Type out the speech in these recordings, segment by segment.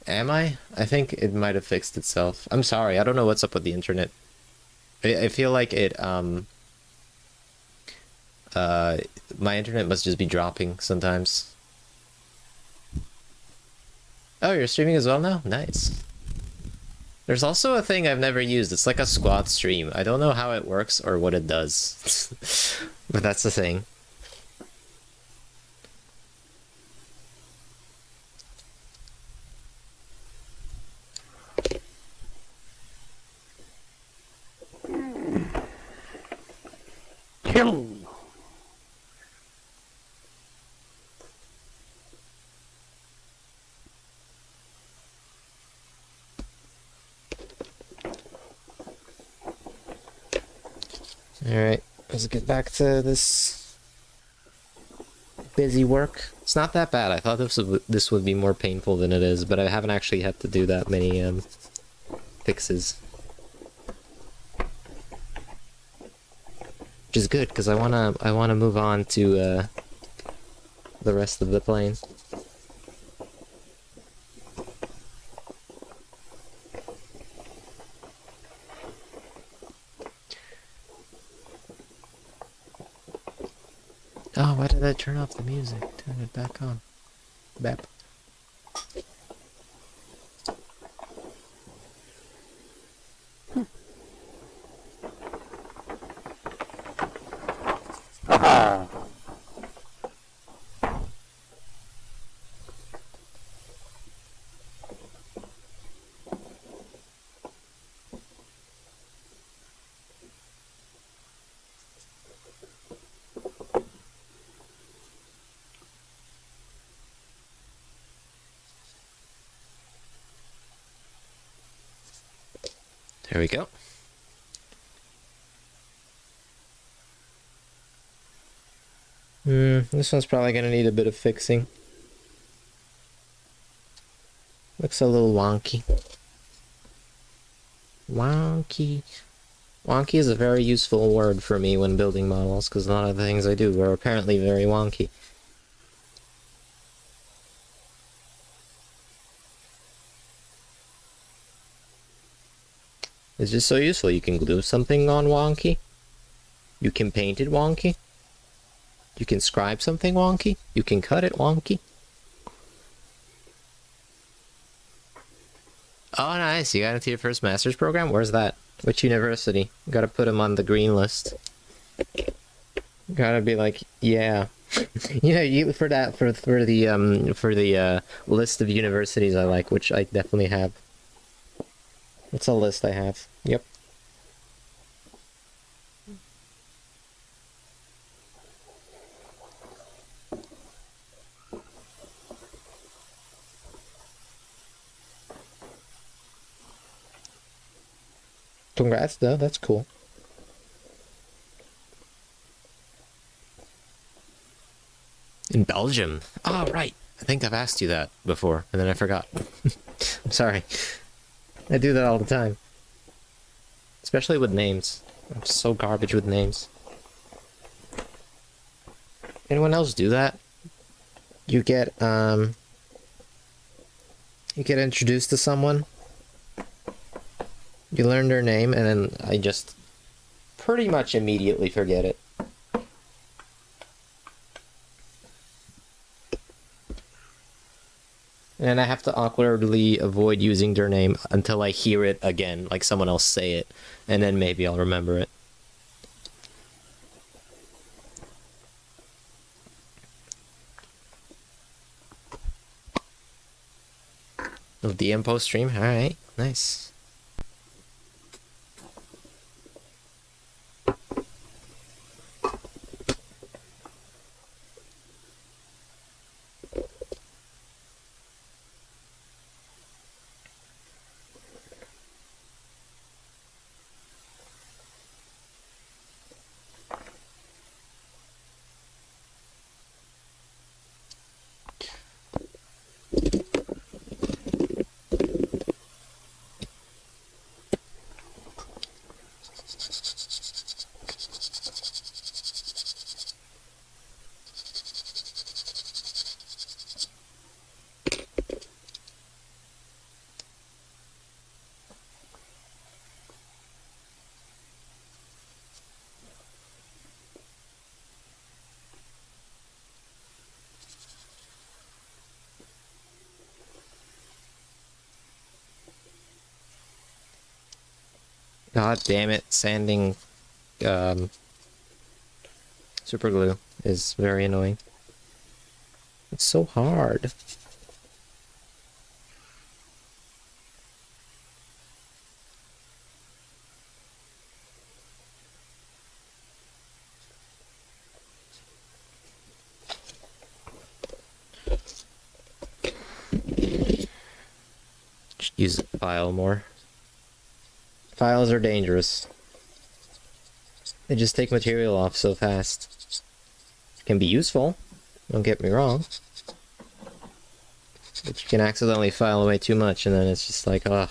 Am I? I think it might have fixed itself. I'm sorry. I don't know what's up with the internet. I feel like uh, my internet must just be dropping sometimes. Oh, you're streaming as well now? Nice. There's also a thing I've never used. It's like a squad stream. I don't know how it works or what it does. But that's the thing. Kill. Alright, let's get back to this busy work. It's not that bad. I thought this would be more painful than it is, but I haven't actually had to do that many fixes. Which is good, because I wanna move on to the rest of the plane. Oh, why did I turn off the music? Turn it back on. Bap. Haha. There we go. This one's probably gonna need a bit of fixing. Looks a little wonky. Wonky. Wonky is a very useful word for me when building models, because a lot of the things I do are apparently very wonky. It's just so useful. You can glue something on wonky. You can paint it wonky. You can scribe something wonky. You can cut it wonky. Oh, nice. You got into your first master's program? Where's that? Which university? Gotta put them on the green list. Gotta be like, yeah. You know, you for the list of universities I like, which I definitely have. It's a list I have. Yep. Congrats, though. That's cool. In Belgium. Oh, right. I think I've asked you that before, and then I forgot. I'm sorry. I do that all the time. Especially with names. I'm so garbage with names. Anyone else do that? You get introduced to someone. You learn their name, and then I just pretty much immediately forget it. And I have to awkwardly avoid using their name until I hear it again, like someone else say it, and then maybe I'll remember it. Oh, the Impo stream? Alright, nice. God damn it, sanding super glue is very annoying. It's so hard. Just use file more. Files are dangerous. They just take material off so fast. Can be useful, don't get me wrong. But you can accidentally file away too much and then it's just like, ugh.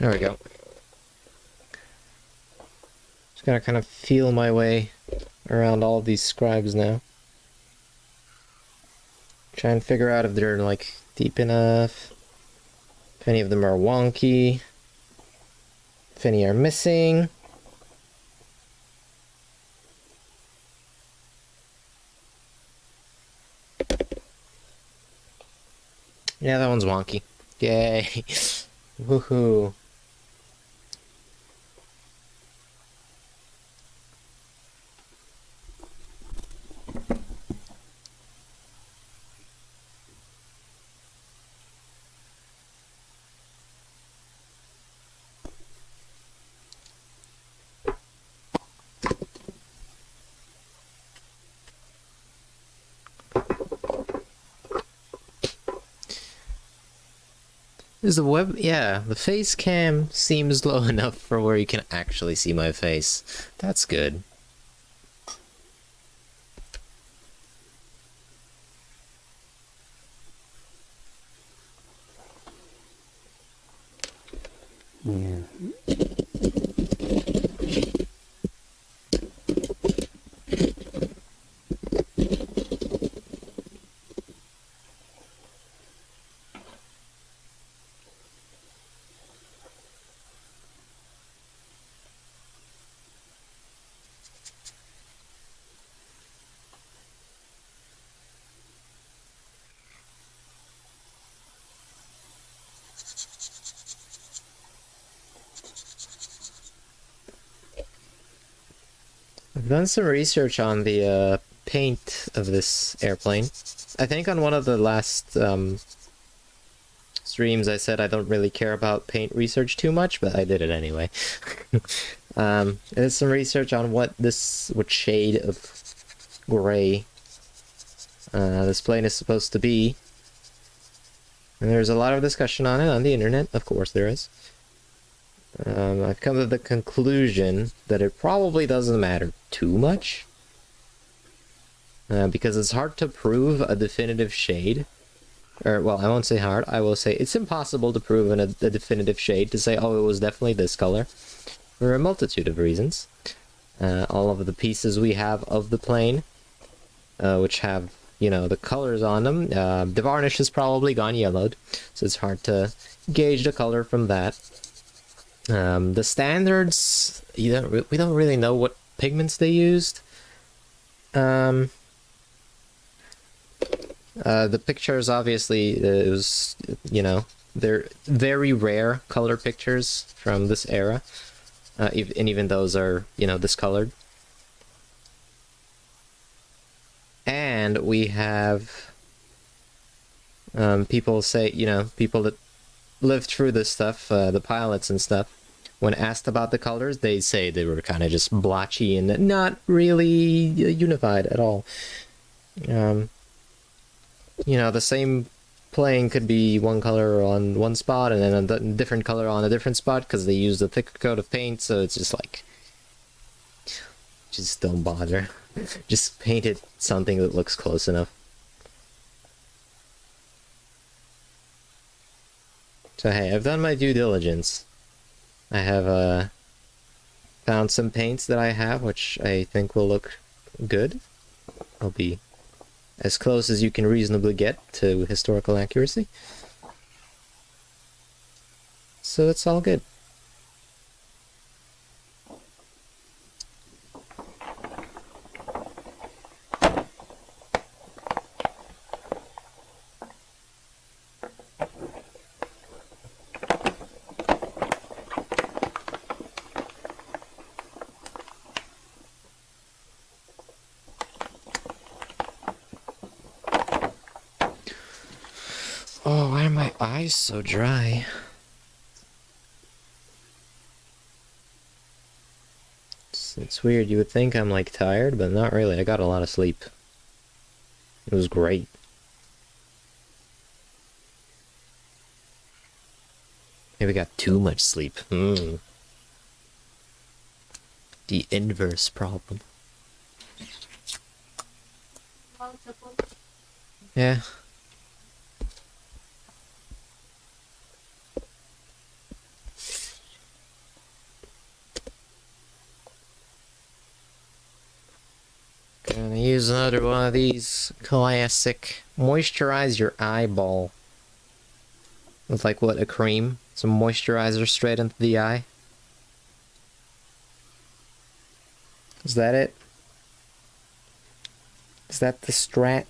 There we go. Just gotta kind of feel my way around all of these scribes now. Try and figure out if they're like deep enough, if any of them are wonky, if any are missing. Yeah, that one's wonky. Yay. Woohoo. Is the web... yeah, the face cam seems low enough for where you can actually see my face. That's good. Yeah. I've done some research on the paint of this airplane. I think on one of the last streams I said I don't really care about paint research too much, but I did it anyway. There's some research on what shade of gray this plane is supposed to be. And there's a lot of discussion on it on the internet, of course there is. I've come to the conclusion that it probably doesn't matter too much. Because it's hard to prove a definitive shade. Or, well, I won't say hard, I will say it's impossible to prove a definitive shade, to say, oh, it was definitely this color. For a multitude of reasons. All of the pieces we have of the plane, which have, you know, the colors on them, the varnish has probably gone yellowed, so it's hard to gauge the color from that. The standards, we don't really know what pigments they used. The pictures, obviously, it was, you know, they're very rare color pictures from this era. And even those are, you know, discolored. And we have people say, you know, people that lived through this stuff, the pilots and stuff, when asked about the colors, they say they were kind of just blotchy and not really unified at all. Um, the same plane could be one color on one spot and then a different color on a different spot because they used a thicker coat of paint, so it's just like, just don't bother. Just paint it something that looks close enough. So hey, I've done my due diligence. I have found some paints that I have, which I think will look good. I'll be as close as you can reasonably get to historical accuracy. So it's all good. Oh, why are my eyes so dry? It's weird. You would think I'm like tired, but not really. I got a lot of sleep. It was great. Maybe I got too much sleep. The inverse problem. Yeah. Gonna use another one of these classic moisturize your eyeball. With like what, a cream? Some moisturizer straight into the eye. Is that it? Is that the strat?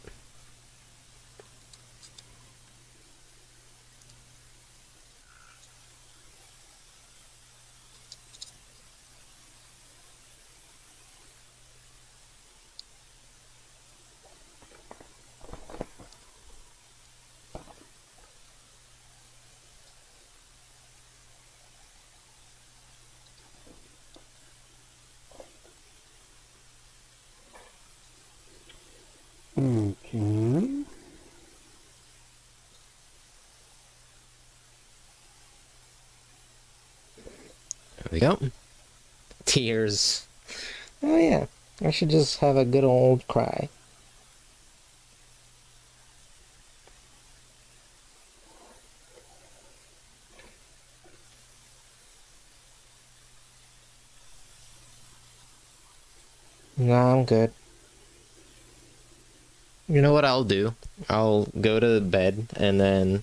Okay. There we go. Tears. Oh yeah, I should just have a good old cry. No, I'm good. You know what I'll do? I'll go to bed, and then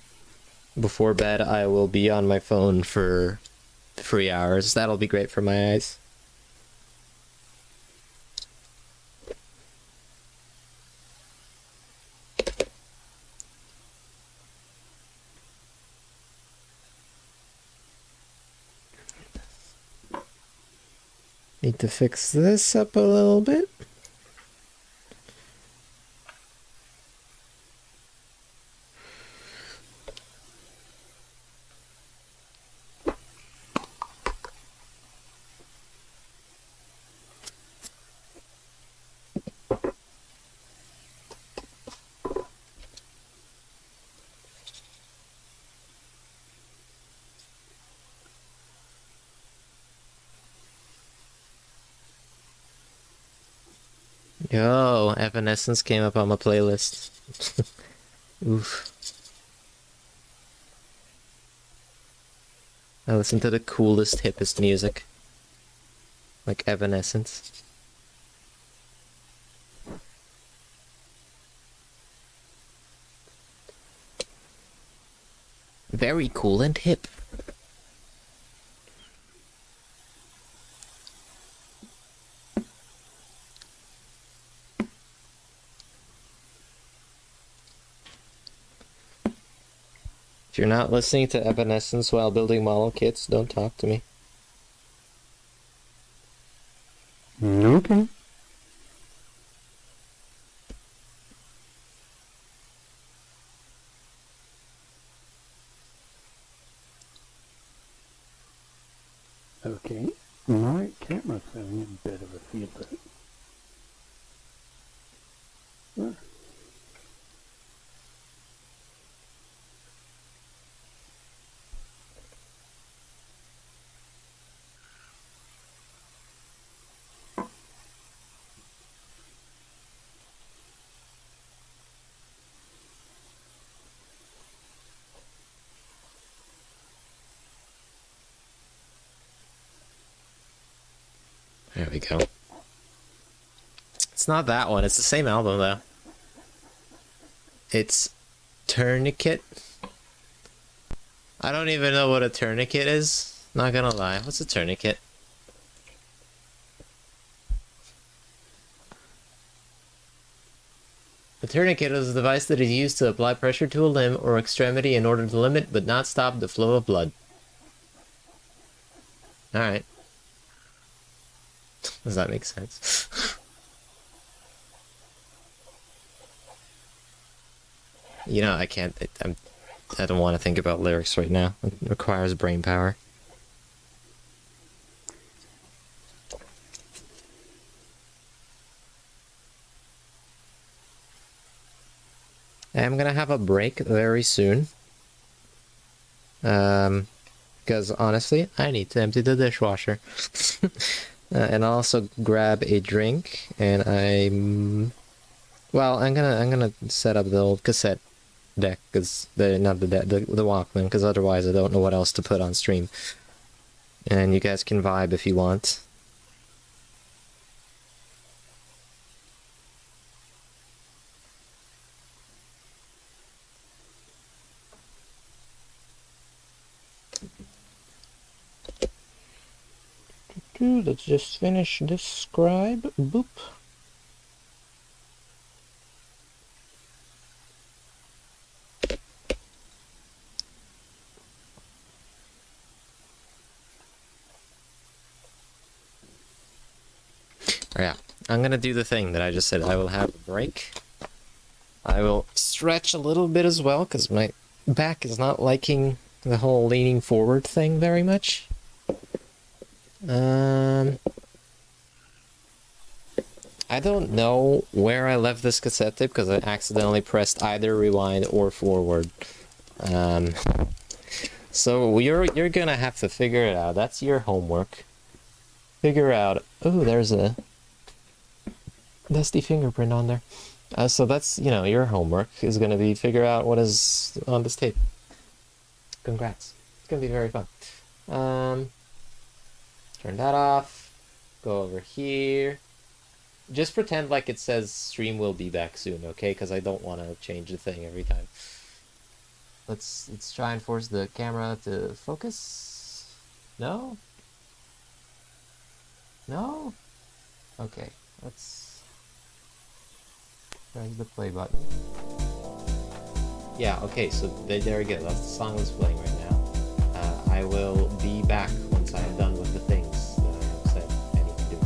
before bed I will be on my phone for 3 hours. That'll be great for my eyes. Need to fix this up a little bit. Yo, Evanescence came up on my playlist. Oof. I listen to the coolest, hippest music. Like Evanescence. Very cool and hip. If you're not listening to Evanescence while building model kits, don't talk to me. Okay. Okay. My camera's having a bit of a feedback. go. It's not that one. It's the same album, though. It's Tourniquet. I don't even know what a tourniquet is. Not gonna lie. What's a tourniquet? A tourniquet is a device that is used to apply pressure to a limb or extremity in order to limit but not stop the flow of blood. Alright. Does that make sense? You know, I can't. I don't want to think about lyrics right now. It requires brain power. I'm gonna have a break very soon. Because honestly, I need to empty the dishwasher. And I'll also grab a drink, and I'm gonna set up the old cassette deck, because not the Walkman, because otherwise I don't know what else to put on stream. And you guys can vibe if you want. Let's just finish this scribe. Boop. Yeah, I'm gonna do the thing that I just said. I will have a break. I will stretch a little bit as well, because my back is not liking the whole leaning forward thing very much. I don't know where I left this cassette tape, because I accidentally pressed either rewind or forward. So you're gonna have to figure it out. That's your homework. Figure out. Oh, there's a dusty fingerprint on there. So that's, your homework is gonna be figure out what is on this tape. Congrats. It's gonna be very fun. Turn that off. Go over here. Just pretend like it says stream will be back soon, okay? Because I don't want to change the thing every time. Let's try and force the camera to focus. No? No? Okay, let's press the play button. Yeah, okay, so there we go. That's the song that's playing right now. I will be back once I am done with the things that I have said I need to do.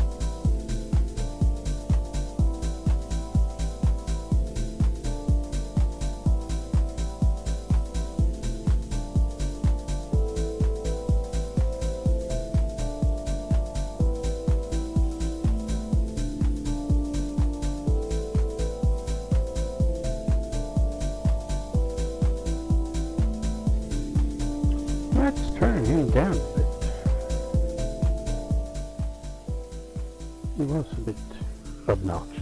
Let's turn him down a bit. He was a bit obnoxious.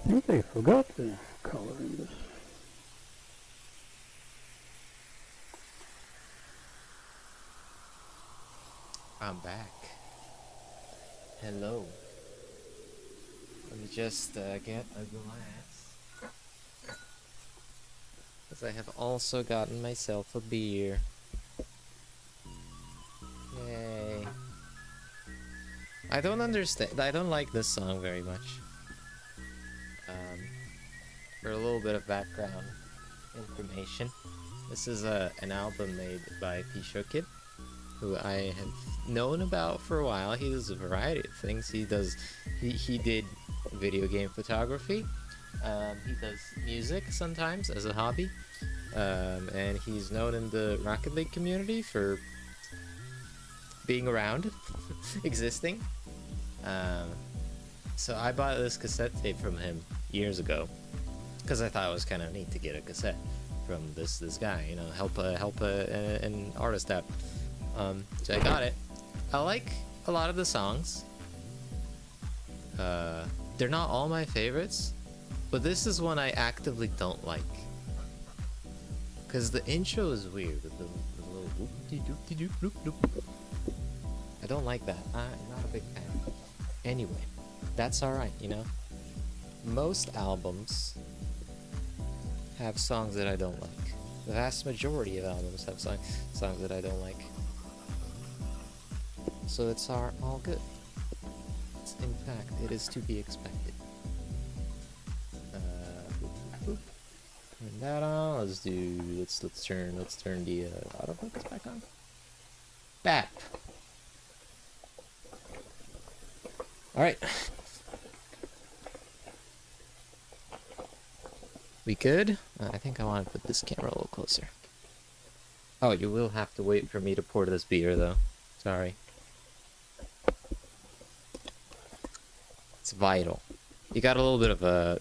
think I forgot the color in this. I'm back. Hello. Let me just get a glass. Because I have also gotten myself a beer. Yay. I don't understand. I don't like this song very much. For a little bit of background information, this is an album made by P. Kid, who I have known about for a while. He does a variety of things. He did video game photography. He does music sometimes as a hobby. And he's known in the Rocket League community for being around, existing. So I bought this cassette tape from him years ago because I thought it was kind of neat to get a cassette from this guy, you know, help an artist out. So I got it. I like a lot of the songs. They're not all my favorites, but this is one I actively don't like. Because the intro is weird. The little whoop-de-doop-de-doop-doop-doop. I don't like that. I'm not a big fan. Anyway, that's alright, you know? Most albums have songs that I don't like. The vast majority of albums have songs that I don't like. So it's all good. In fact, it is to be expected. Turn that on. Let's turn the autofocus back on. Back. All right. We good? I think I want to put this camera a little closer. Oh, you will have to wait for me to pour this beer, though. Sorry. It's vital. You got a little bit of a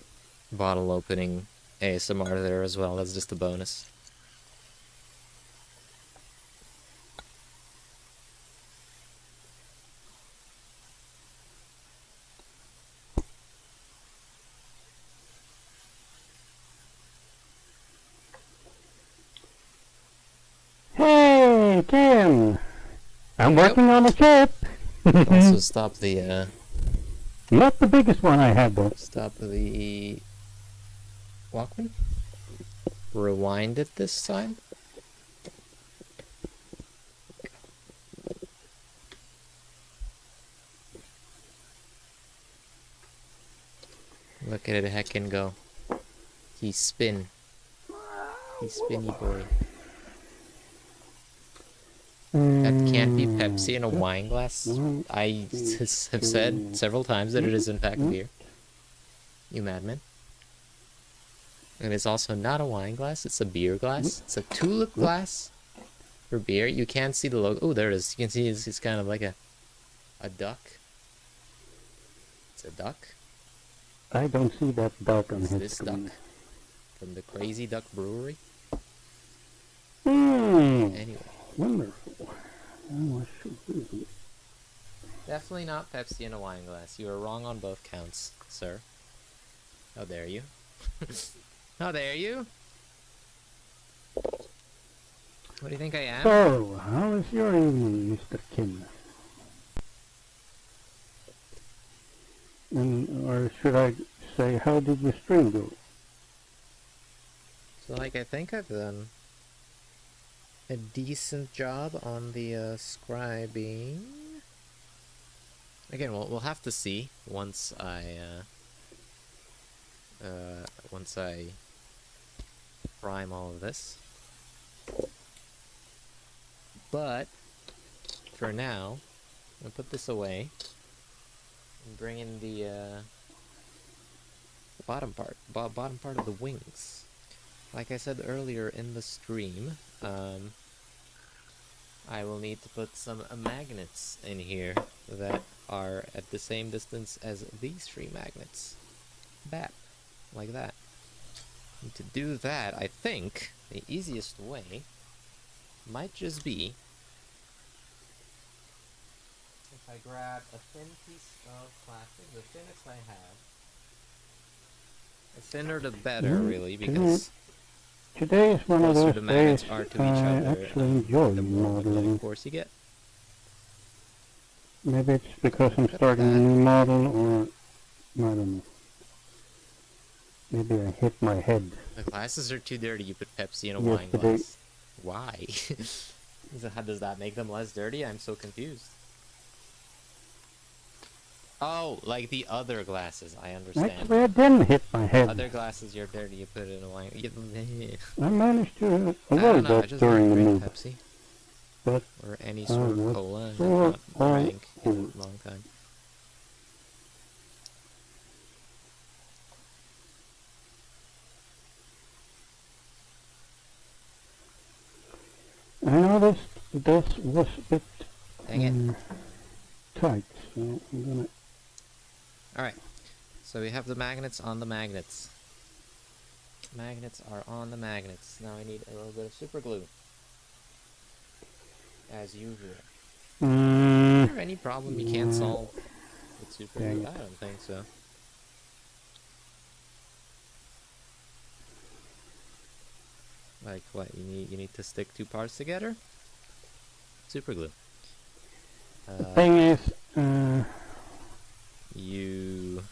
bottle opening ASMR there as well. That's just a bonus. Hey, Tim! I'm working on a chip! Also stop the Not the biggest one I had, though. stop the Walkman. Rewind it this time. Look at it heckin' go. He's spinny boy. That can't be Pepsi in a wine glass. I have said several times that it is in fact beer. You madman. And it's also not a wine glass, it's a beer glass. It's a tulip glass for beer. You can't see the logo. Oh, there it is. You can see it's kind of like a duck. It's a duck. I don't see that duck on It's his this screen. duck from the Crazy Duck Brewery. Anyway. Wonderful. Oh, Definitely not Pepsi in a wine glass. You are wrong on both counts, sir. How dare you? How dare you? What do you think I am? So, how is your evening, Mr. Kim? Or should I say, how did your stream go? So, like, I think I've done a decent job on the scribing. Again, we'll have to see once I prime all of this. But for now, I'm gonna put this away and bring in the bottom part of the wings. Like I said earlier in the stream, I will need to put some magnets in here that are at the same distance as these three magnets. Bap. Like that. And to do that, I think the easiest way might just be if I grab a thin piece of plastic, the thinnest I have, The thinner the better, really, today, because today is one of closer those the magnets days are to each I other, actually enjoy the more of a modeling. glue force you get. Maybe it's because I'm Look at starting a that. new model, or I don't know. Maybe I hit my head The glasses are too dirty. You put Pepsi in a wine yesterday. glass. Why? So how does that make them less dirty? I'm so confused. Oh, like the other glasses. I understand. Actually, I didn't hit my head. Other glasses, you're dirty. You put it in a wine. I managed to I avoid don't know. I that just during don't the drink move. Pepsi But or any I sort of was cola. I've sore not all drank in over. a long time. I noticed this was a bit Dang it. tight, so I'm gonna. Alright. So we have the magnets on the magnets. Magnets are on the magnets. Now I need a little bit of super glue. As usual. Is there any problem you can't solve with super glue? I don't think so. Like what? You need to stick two parts together? Super glue. The thing is, You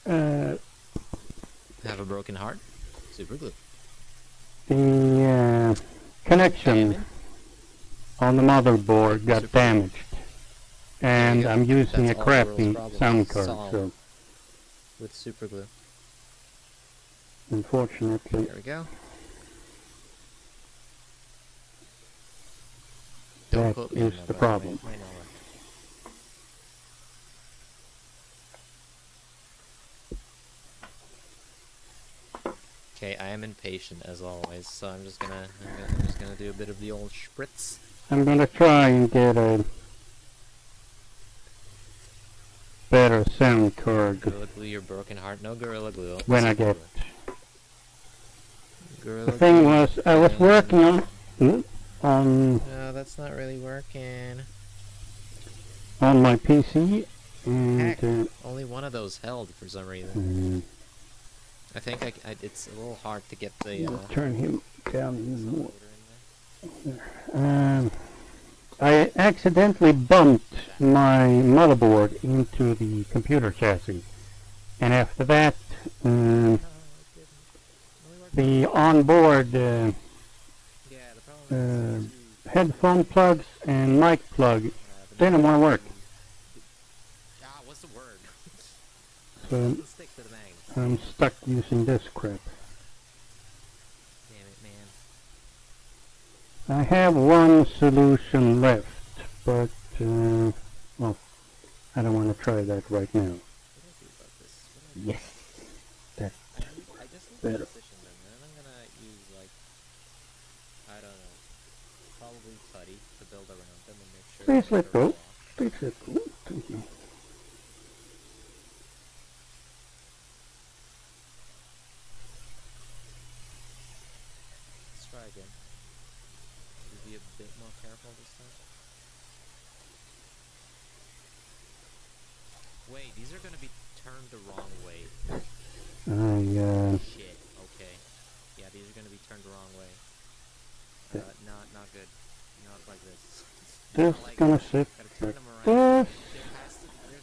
uh, have a broken heart? Super glue. the connection Diamond? on the motherboard got Super glue. damaged, and go. I'm using That's a all the world's crappy problems sound card, solved. so With super glue. unfortunately, There we go. Don't that quote me on is that, the but problem. it might not work. Okay, I am impatient as always, so I'm just gonna do a bit of the old spritz. I'm gonna try and get a better sound card Gorilla glue your broken heart. No gorilla glue. when I Super get. glue. Gorilla The thing glue was, I was and- working on No, that's not really working. my PC, Heck. and Only one of those held for some reason. I think it's a little hard to get the turn him down even more. loader in there. I accidentally bumped my motherboard into the computer chassis, and after that, No, it didn't. Only worked the onboard Yeah, the problem is headphone plugs and mic plug didn't want to work. what's the word? So Doesn't stick to the magnet. I'm stuck using this crap. Damn it, man. I have one solution left, but well, I don't want to try that right now. What do I do about this? What do I do? Yes, that's I just need better. to position them, and then I'm gonna use like I don't know, probably putty to build around them and make sure. Please they let don't roll go. off. Please let go. Thank you. Let's try again. Should be a bit more careful this time. Wait, these are gonna be turned the wrong way. Shit. Okay. Yeah, these are gonna be turned the wrong way. Not good. Not like this. Just Like, gonna sit gotta turn like them around. this.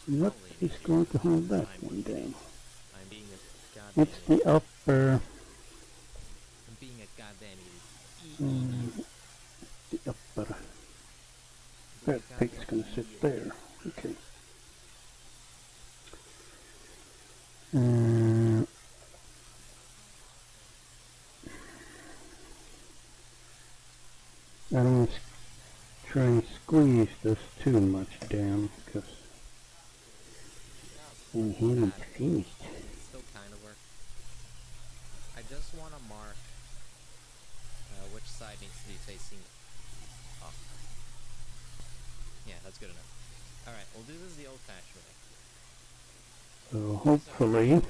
There's What probably is an going to issue hold this that time one with down? these. I'm being a goddamn It's the upper, I'm being a goddamn idiot. the upper. That pig's gonna sit there. Okay. I don't want to try and squeeze this too much down, because we haven't finished. Still kind of work. I just want to mark which side needs to be facing up. Yeah, that's good enough. Alright, we'll do this the old-fashioned way. So hopefully That's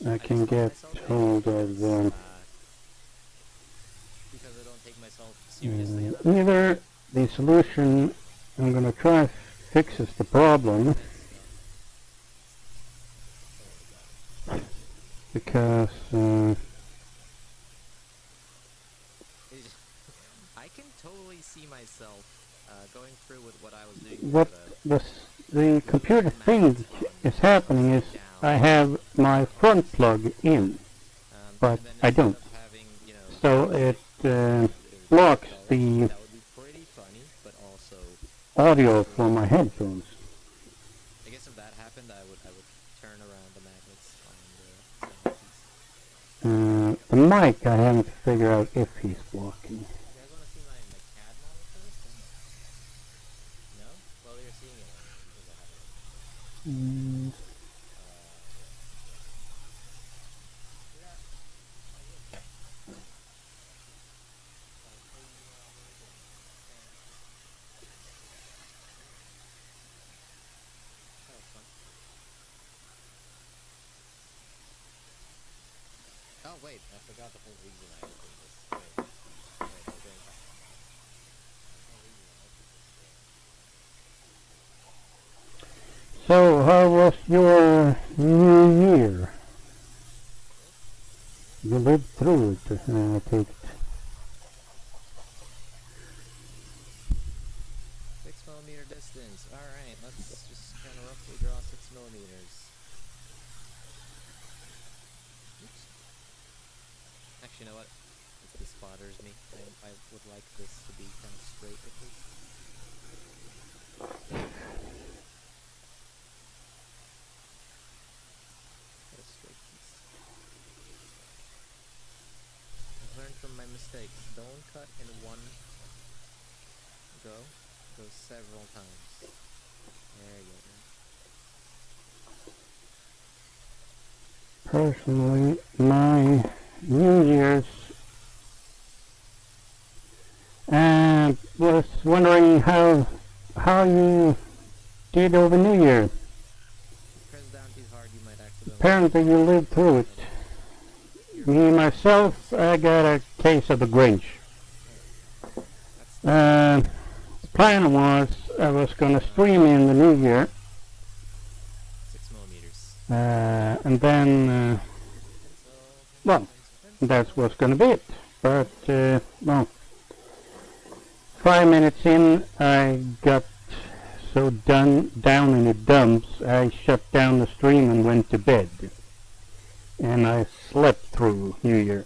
okay, I can get hold of because I don't take myself seriously enough. either the solution I'm going to try fixes the problem, because I can totally see myself going through with what I was doing what the computer thinks is happening is I have my front plug in, but I don't. So it blocks the that would be pretty funny, but also audio from my headphones. I guess if that happened, I would turn around the magnets on the center piece. The mic I haven't figured out if he's blocking. You guys want to see my CAD model first? No? Well, you're seeing it anyway because I have it. Mm, Oh wait, I forgot the whole reason I opened this. Wait, I'm going back. So, how was your New Year? You lived through it, I take it. 6mm distance. Alright, let's just kind of roughly draw 6mm. Oops. Actually, you know what? If this bothers me, I would like this to be kind of straight at least. What a straight piece. I've learned from my mistakes. Don't cut in one go. Go several times. There you go. Personally, my New Year's was wondering how you did over New Year. Press down too hard, you might accidentally. Apparently you lived through it. Me, myself, I got a case of the Grinch. The plan was I was going to stream in the New Year. 6mm. And then, well, that was going to be it. But, well, 5 minutes in, I got so down in the dumps, I shut down the stream and went to bed. And I slept through New Year.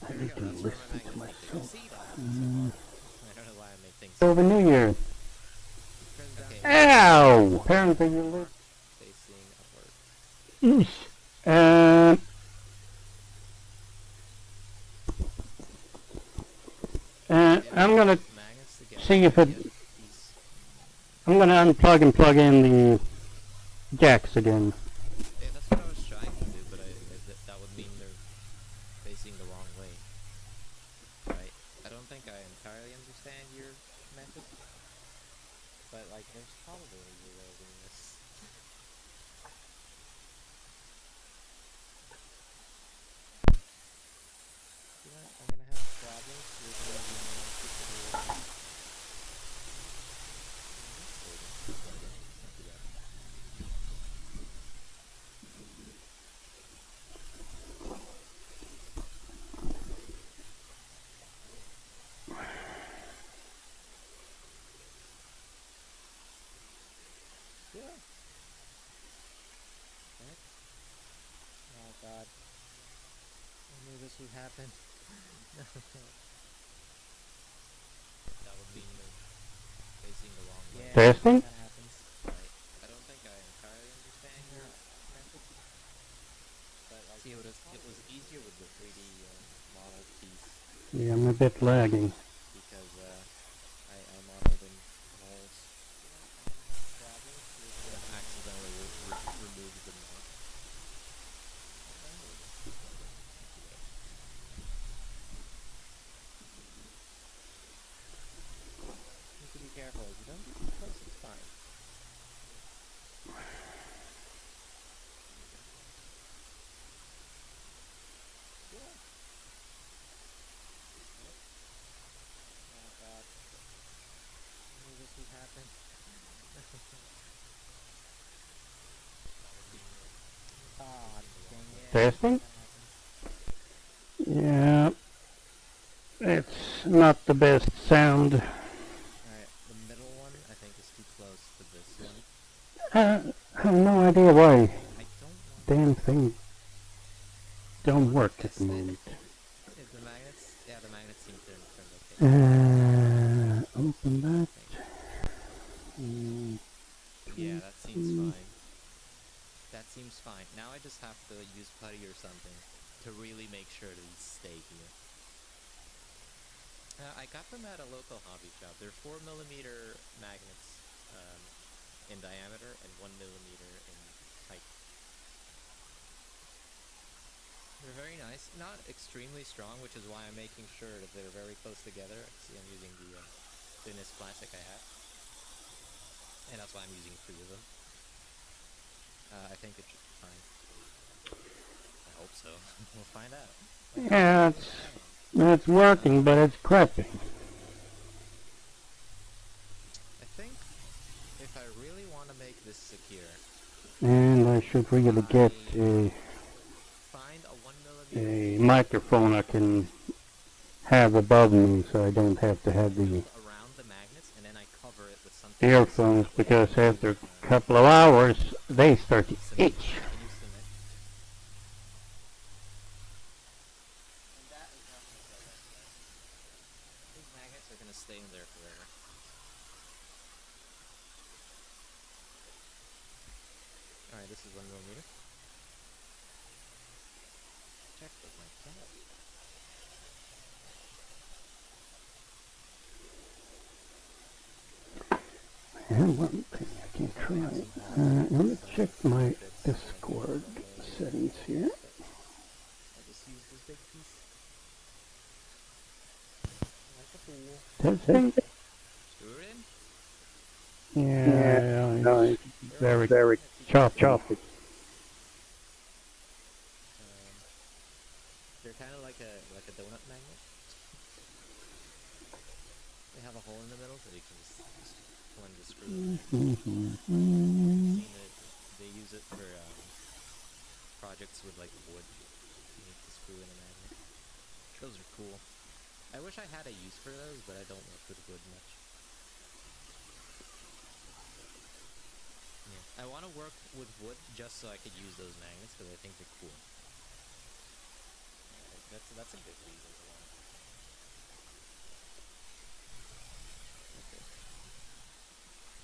I need to listen to myself. I don't know why I made things Over New Year. okay. Ow! Apparently you live. Facing upward. I'm gonna Magnets together. see if it. I'm gonna unplug and plug in the jacks again. Yeah, that's what I was trying to do, but that would mean they're facing the wrong way. Right? I don't think I entirely understand your method, but like, there's probably a way of doing this. You know, I'm gonna have problems with using yeah. What? Oh god. I knew this would happen. That would mean they're facing the wrong way. Testing? That happens. Right. I don't think I entirely understand your method. But like, see, it was easier with the 3D model piece Yeah, I'm a bit lagging. because I modeled in holes. Problems with accidentally remove the mount. You need to be careful. If you don't get too close, it's fine. Yeah. Testing. Yeah, it's not the best sound. Alright, the middle one I think is too close to this one. I have no idea why I don't want damn thing don't work at test the it. moment. Is the magnets? Yeah, the magnets seem turned okay. Open that. Yeah, that seems fine. That seems fine. Now I just have to use putty or something to really make sure that these stay here. I got them at a local hobby shop. They're 4mm magnets in diameter and 1mm in height. They're very nice. Not extremely strong, which is why I'm making sure that they're very close together. See, I'm using the thinnest plastic I have. And that's why I'm using 3 of them. I think it should be fine. I hope so. We'll find out. Yeah, it's working, but it's crappy. I think if I really want to make this secure, And I should really get find a 1mm a microphone I can have above me, so I don't have to have the around the magnets, and then I cover it with something earphones, because after a couple of hours they start to itch. These magnets are going to stay in there forever. Alright, this is 1mm. Check with my cat. And one thing I can try. Let me check my Discord settings here. I just use this big piece. Like a fool. Testing. Screw it in. Yeah, no, it's very choppy. They're kind of like a donut magnet. They have a hole in the middle, so you can just plunge the screw. I've seen it. They use it for projects with like wood. You need to screw in a magnet. Those are cool. I wish I had a use for those, but I don't work with wood much. Yeah. I want to work with wood just so I could use those magnets because I think they're cool. That's a good reason to want it. Okay.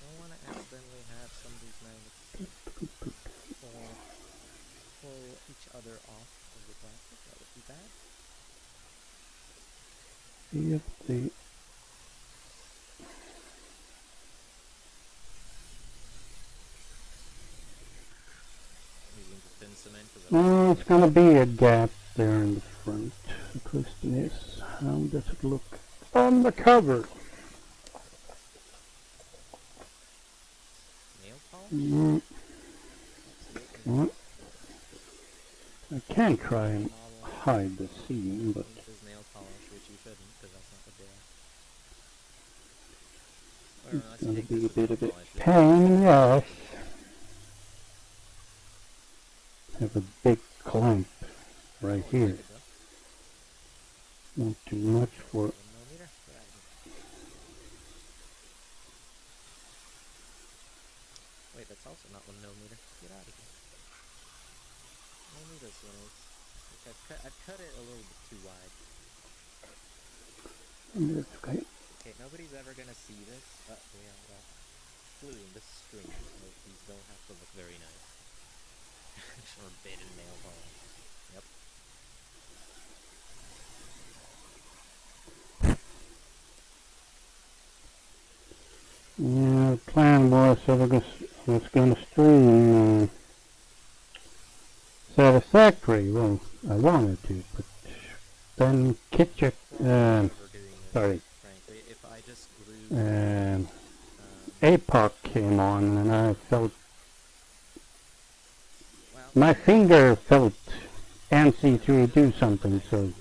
Don't want to accidentally have some of these magnets pull each other off of the plastic. That would be bad. See if the Using the thin cement. it's gonna be a gap there in the front. The question is, how does it look on the cover? Nail polish? Well, I can try and hide the seam, but This is nail polish, which you shouldn't, because that's not what they are. it's gonna be a bit of a pain in the ass. Have a big clamp right here. Not too much for. Wait, that's also not 1mm. Get out of here. Only this one is. I've cut it a little bit too wide. That's okay. Okay, nobody's ever gonna see this. Yeah, well, including this stream, so these don't have to look very nice. Forbidden nail polish. Yep. Yeah, the plan was I was going to stream Satisfactory. Well, I wanted to, but then Kitchen, sorry, Frankly, if I just grew, APOC came on, and I felt my finger felt antsy to do something. So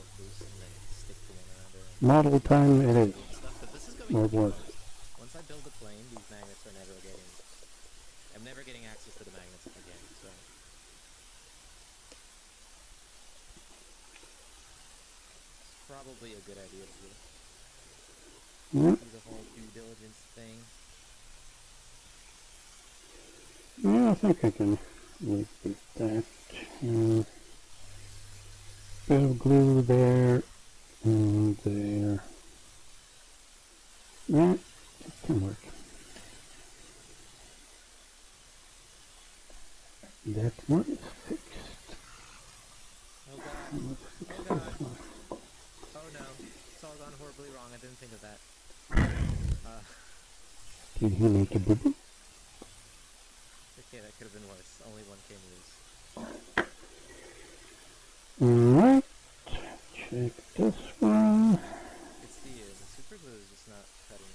model time it is. Or it was. Once I build a plane, these magnets are never getting. I'm never getting access to the magnets again. So probably a good idea to Yeah, do the whole due diligence thing. yeah, I think I can repeat that. Bit of glue there and there. Yeah, it can work. That one is fixed. Oh god. Let's fix Oh this god. one. Oh no. It's all gone horribly wrong. I didn't think of that. Did he make a boo-boo? Okay, that could have been worse. Only one came loose. Alright, check this one. It's the super glue is just not cutting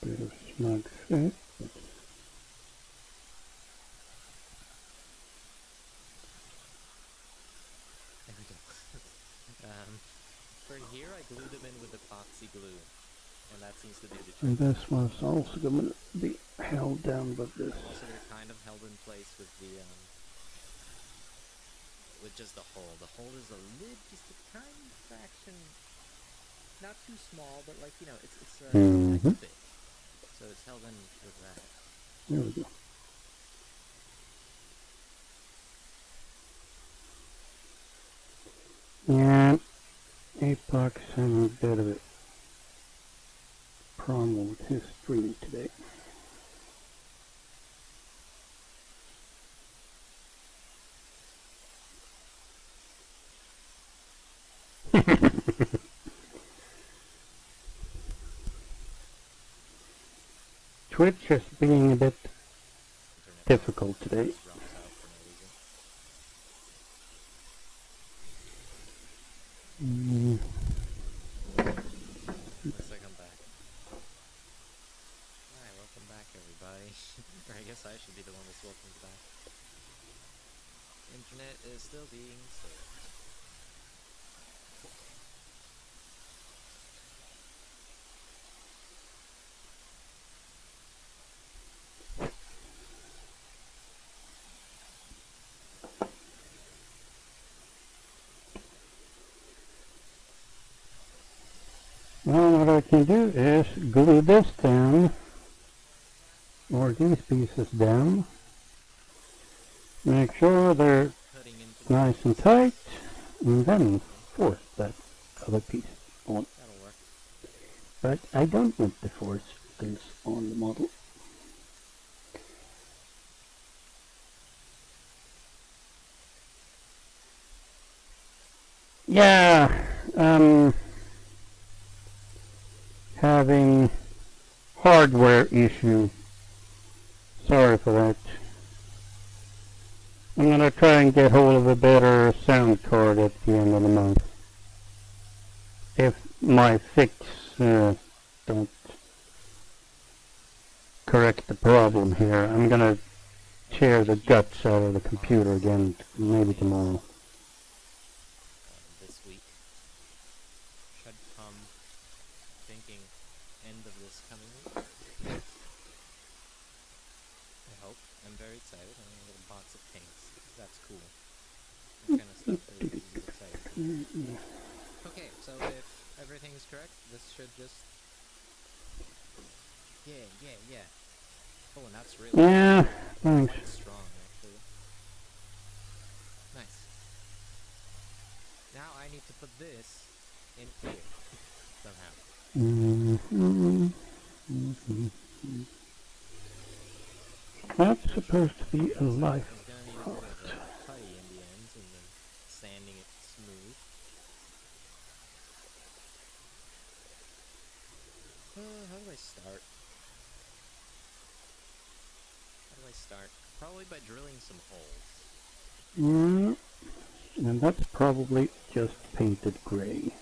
it. Bit of snug fit. There we go. For here, I glued them in with epoxy glue, and that seems to do the trick. And this one's also going to be held down by this. Also, they're kind of held in place with the with just the hole. The hole is just a tiny fraction, not too small, but like it's a tiny bit. So it's held in with that. There we go. And Apox having a bit of a problem with his stream today. Twitch is being a bit difficult today. Just drops out for no reason. Looks like I'm back. Hi, welcome back, everybody. Or I guess I should be the one that's welcomed back. Internet is still being slow. Well, what I can do is glue this down, or these pieces down. Make sure they're nice and tight, and then force that other piece on. That'll work. But I don't want to force this on the model. Yeah, having hardware issue. Sorry for that. I'm gonna try and get hold of a better sound card at the end of the month. If my fix don't correct the problem here, I'm gonna tear the guts out of the computer again, maybe tomorrow. This week should come, thinking, end of this coming week. I hope. I'm very excited. I'm getting a little box of paints. That's cool. That kind of stuff is exciting. Okay, so if everything is correct, this should just... Yeah. Oh, and that's really Thanks. quite strong, actually. Nice. Now I need to put this in here, somehow. That's supposed to be a life It's gonna need a bit of a putty in the ends and then sanding it smooth. How do I start? Probably by drilling some holes. And that's probably just painted gray.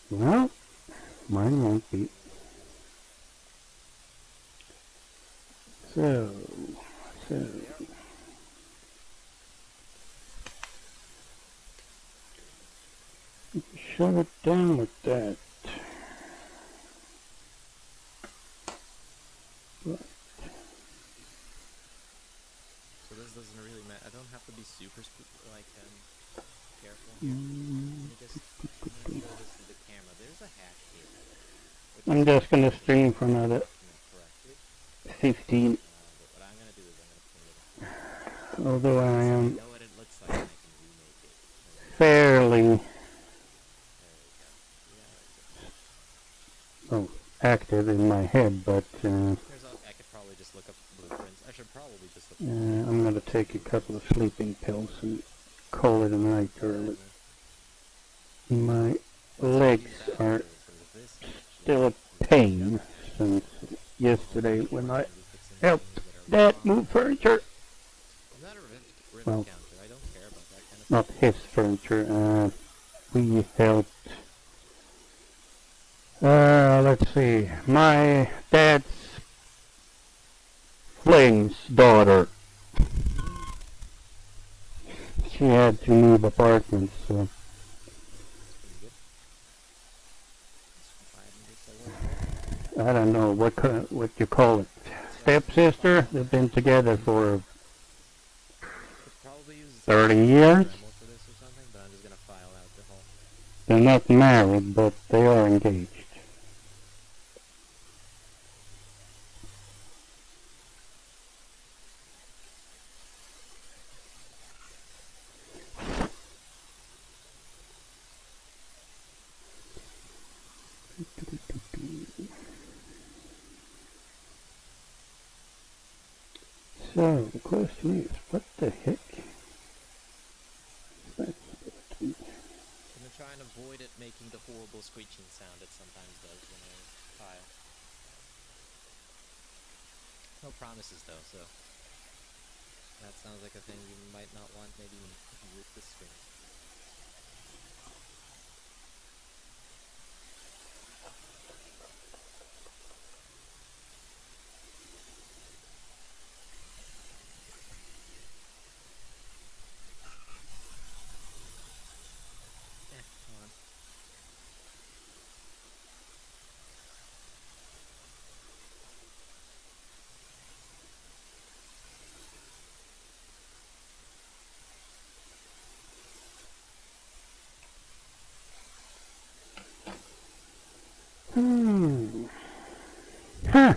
Well, mine won't be. So. Shove it down with that. Right. So this doesn't really matter. I don't have to be super careful here. Mm, Let me show this to the camera. There's a hack here, which I'm is just gonna confusing string if for I another document correctly. 15. But what I'm gonna do is I'm gonna pull it Although I so I am know what it looks like and I can remake it. fairly There we go. Yeah, oh, active in my head, but I could probably just look up blueprints. I should probably just look up I'm gonna take a couple of sleeping pills and call it a night early. My legs are still a pain since yesterday when I helped Dad move furniture. I'm not a rift Well, counter. I don't care about that kind of not stuff. his furniture. We helped. Let's see. My dad's fling's daughter. She had to move apartments, so I don't know what you call it. Stepsister. They've been together for 30 years. For this or something, but I'm just gonna file out the whole. They're not married, but they are engaged. So the question is, what the heck? That's I'm gonna try and avoid it making the horrible screeching sound it sometimes does when I file. No promises though, so that sounds like a thing you might not want maybe with the screen. Come on. Huh.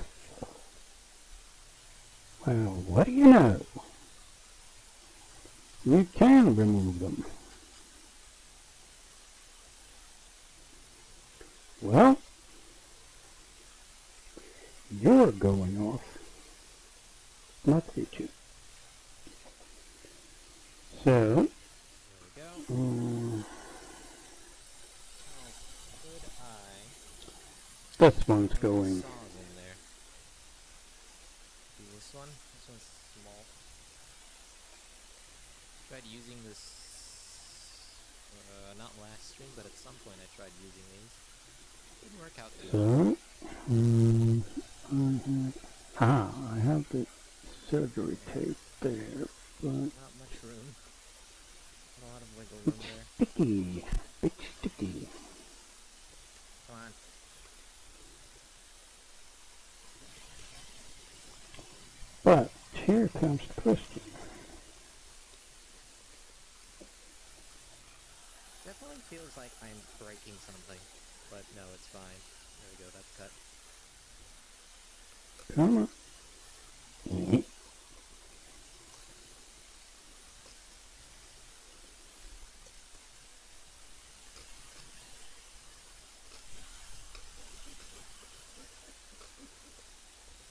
Well, what do you know? You can remove them. Well, you're going off. Not you. So, There we go. Could I? This one's going. Saws in there. Do this one. This one's small. Tried using this. Not last stream, but at some point I tried using these. Didn't work out too well. I have the surgery tape there, but not much room. Not a lot of wiggle room there. sticky. It's sticky. Come on. But here comes the question. Definitely feels like I'm breaking something, but no, it's fine. There we go, that's cut. Come on.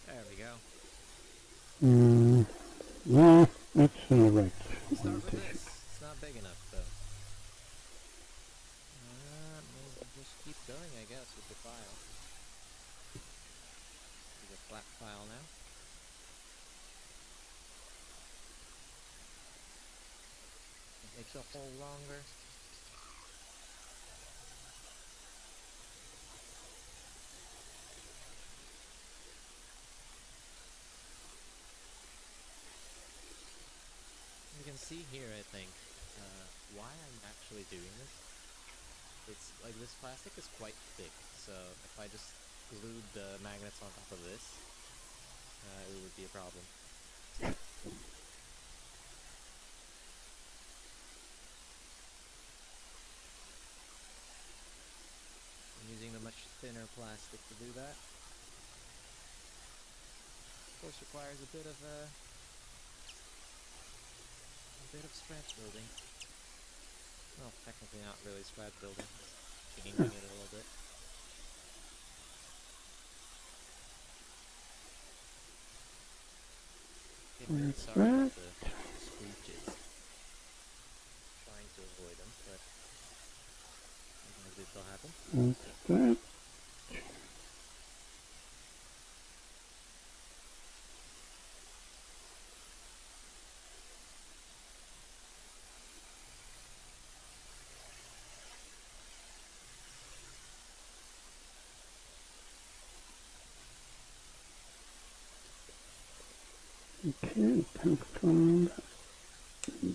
There we go. Yeah, that's in the right We'll start with orientation. this. It's not big enough, though. We'll just keep going, I guess, with the file. It's a flat file now. It makes a hole longer. You can see here, I think, why I'm actually doing this. It's like this plastic is quite thick, so if I just glued the magnets on top of this, it would be a problem. plastic to do that. Of course, requires a bit of scratch building. Well, technically not really scratch building, just changing it a little bit. I'm really sorry about the screeches. Trying to avoid them, but sometimes they still happen. That's that. Okay, time to come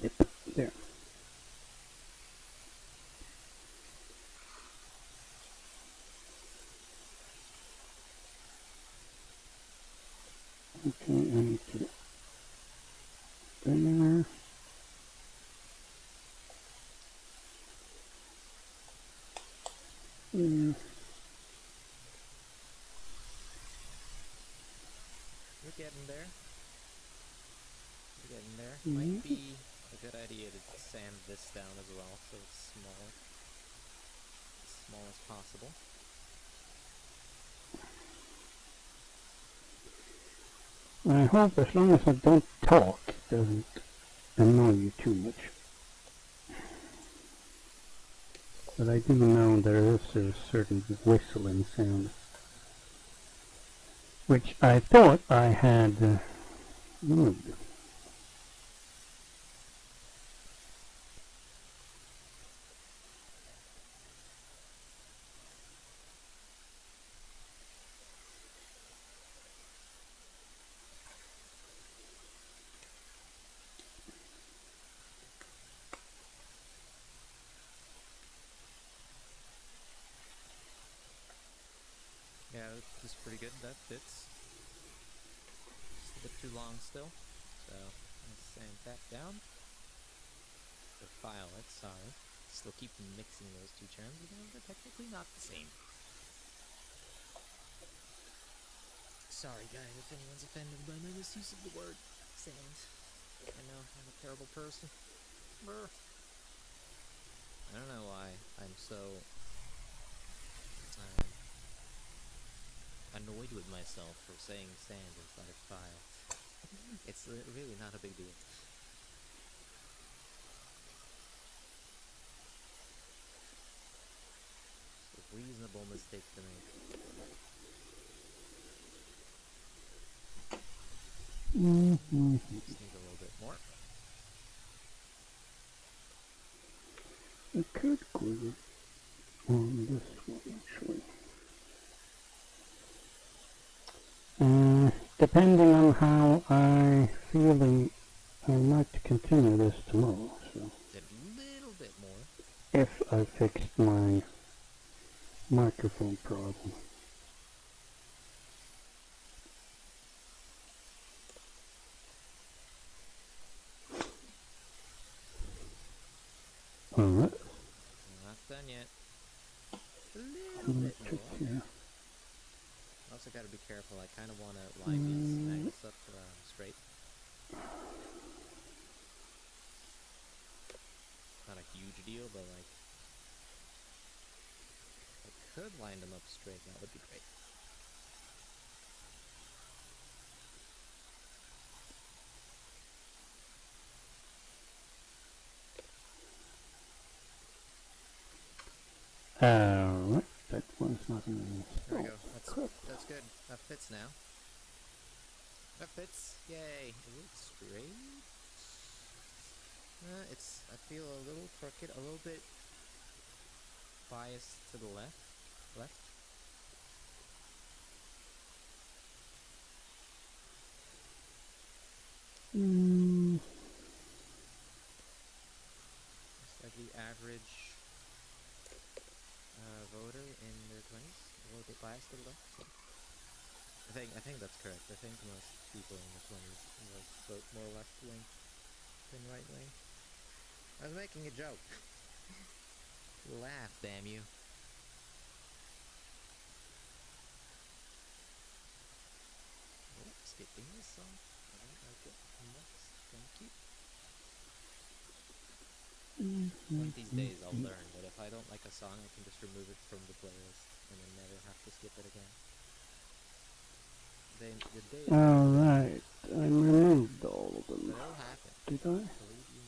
dip there. Okay, I need to there. Yeah. We're getting there. We're getting there. Might be a good idea to sand this down as well, so it's small. As small as possible. I hope as long as I don't talk, it doesn't annoy you too much. But I do know there is a certain whistling sound, which I thought I had moved. Yeah, this is pretty good. That fits. Just a bit too long still. So, let's sand that down. Or file it, sorry. Still keep mixing those two terms, even though they're technically not the same. Sorry guys if anyone's offended by my misuse of the word sand. I know, I'm a terrible person. Brr. I don't know why I'm so annoyed with myself for saying sand instead of file. It's really not a big deal. It's a reasonable mistake to make. Just need a little bit more. I could glue it on this one actually. Depending on how I feel, I might continue this tomorrow. So A little bit more. if I fixed my microphone problem. Alright. Not done yet. A little bit more. Here. Also got to be careful. I kind of want to line these magnets up straight. Not a huge deal, but like, if I could line them up straight, that would be great. Alright, that one's not in There we go. That's good. That fits now. That fits. Yay. Is it straight? I feel a little crooked, a little bit biased to the left. It's like the average voter in their 20s, a little bit biased to the left. I think that's correct. I think most people in the 20s vote more left wing than right wing. I was making a joke. Laugh, damn you. skipping this song. I don't like it much. Thank you. One of these days I'll learn that if I don't like a song, I can just remove it from the playlist and then never have to skip it again. The day Alright, I removed all of them. but it'll happen. Did I? Believe you me.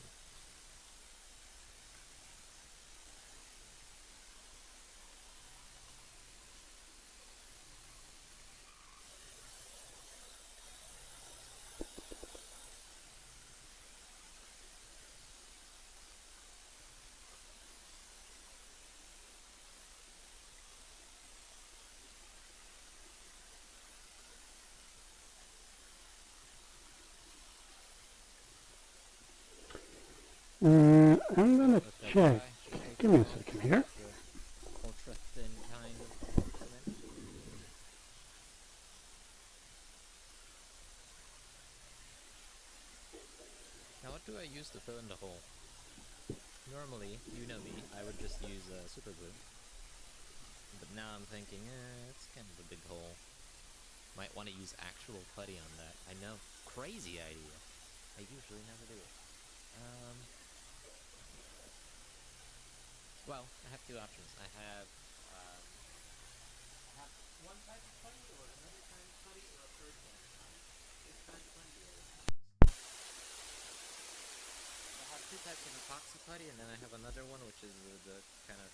I'm gonna check. Give me a second here. Ultra thin kind of cement. Now what do I use to fill in the hole? Normally, you know me, I would just use super glue. But now I'm thinking, it's kind of a big hole. Might want to use actual putty on that. I know, crazy idea. I usually never do it. Well, I have two options. I have one type of putty, or another kind of putty, or a third kind of putty. Which kind of putty do I use? I have two types of epoxy putty, and then I have another one, which is the kind of,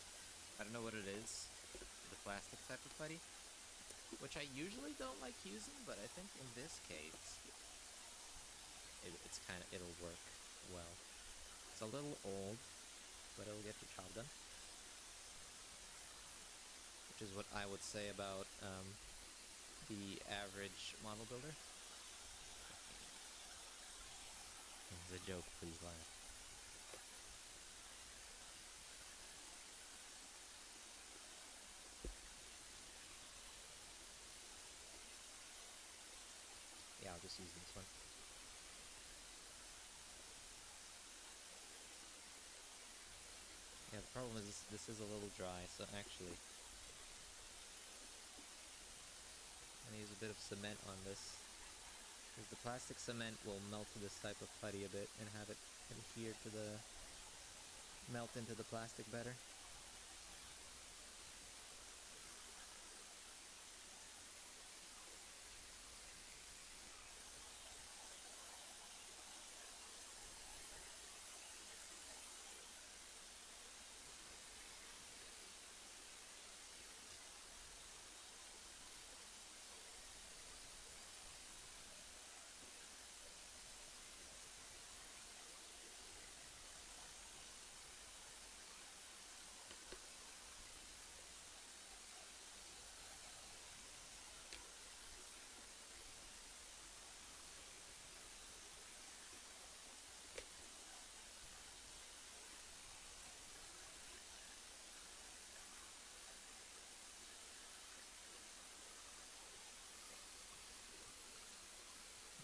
I don't know what it is, the plastic type of putty, which I usually don't like using, but I think in this case, it'll work well. It's a little old, but it'll get the job done. Which is what I would say about the average model builder. It's a joke, please laugh. Yeah, I'll just use this one. Yeah, the problem is this is a little dry, so actually I'm gonna use a bit of cement on this, because the plastic cement will melt to this type of putty a bit and have it adhere to the melt into the plastic better.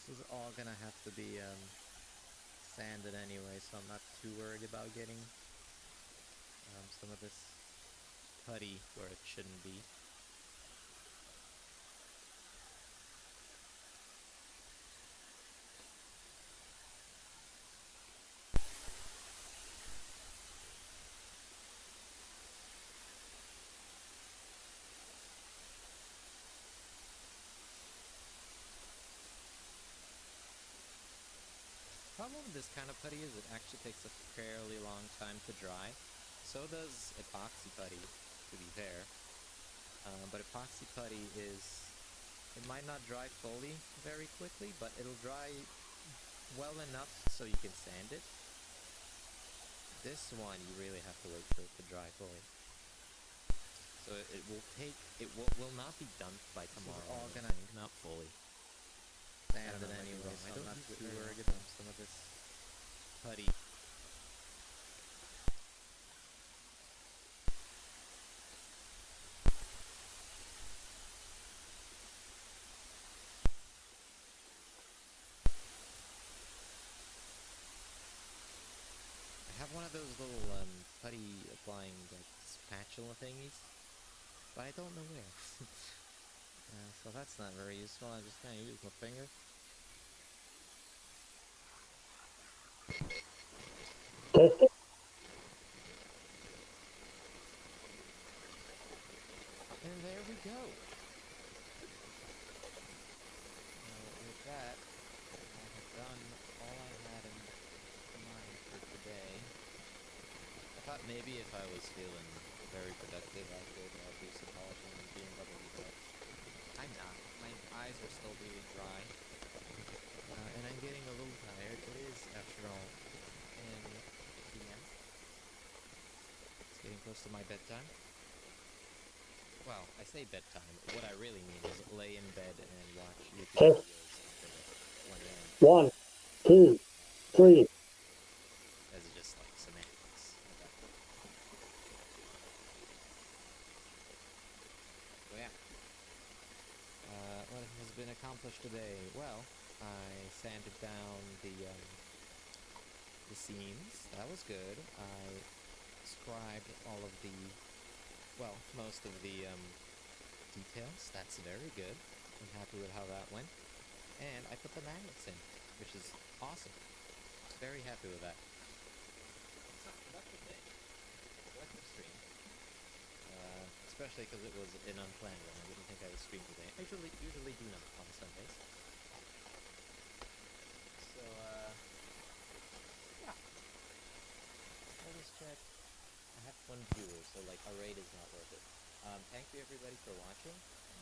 This is all gonna have to be sanded anyway, so I'm not too worried about getting some of this putty where it shouldn't be. The problem with this kind of putty is it actually takes a fairly long time to dry. So does epoxy putty, to be fair. But epoxy putty it might not dry fully very quickly, but it'll dry well enough so you can sand it. This one, you really have to wait for it to dry fully. So it will not be done by tomorrow. This is all gonna, not fully. Sand it anyway, so I'm not too worried about some of this putty. I have one of those little putty applying like spatula thingies, but I don't know where. So that's not very useful. I just kind of use my finger. Test it. And there we go. With that, I have done all I had in mind for today. I thought maybe if I was feeling very productive, I could do some polishing and BMW, but I'm not. My eyes are still really dry, and I'm getting a little tired. It is, after all, 10 p.m. It's getting close to my bedtime. Well, I say bedtime. What I really mean is lay in bed and watch YouTube Test. videos until 1 a.m. 1, 2, 3. As just like semantics. So yeah. What has been accomplished today? Well, I sanded down the seams. That was good. I scribed all of the, well, most of the details. That's very good. I'm happy with how that went. And I put the magnets in, which is awesome. Very happy with that. It's a productive day. Productive stream. Especially because it was an unplanned one. I didn't think I would stream today. I usually do not on Sundays. So, yeah. Let us check. I have 1 viewer, so like a raid is not worth it. Thank you everybody for watching.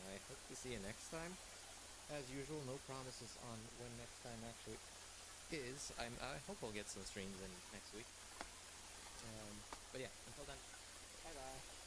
I hope to see you next time. As usual, no promises on when next time actually is. I hope I'll get some streams in next week. But yeah, until then, bye bye.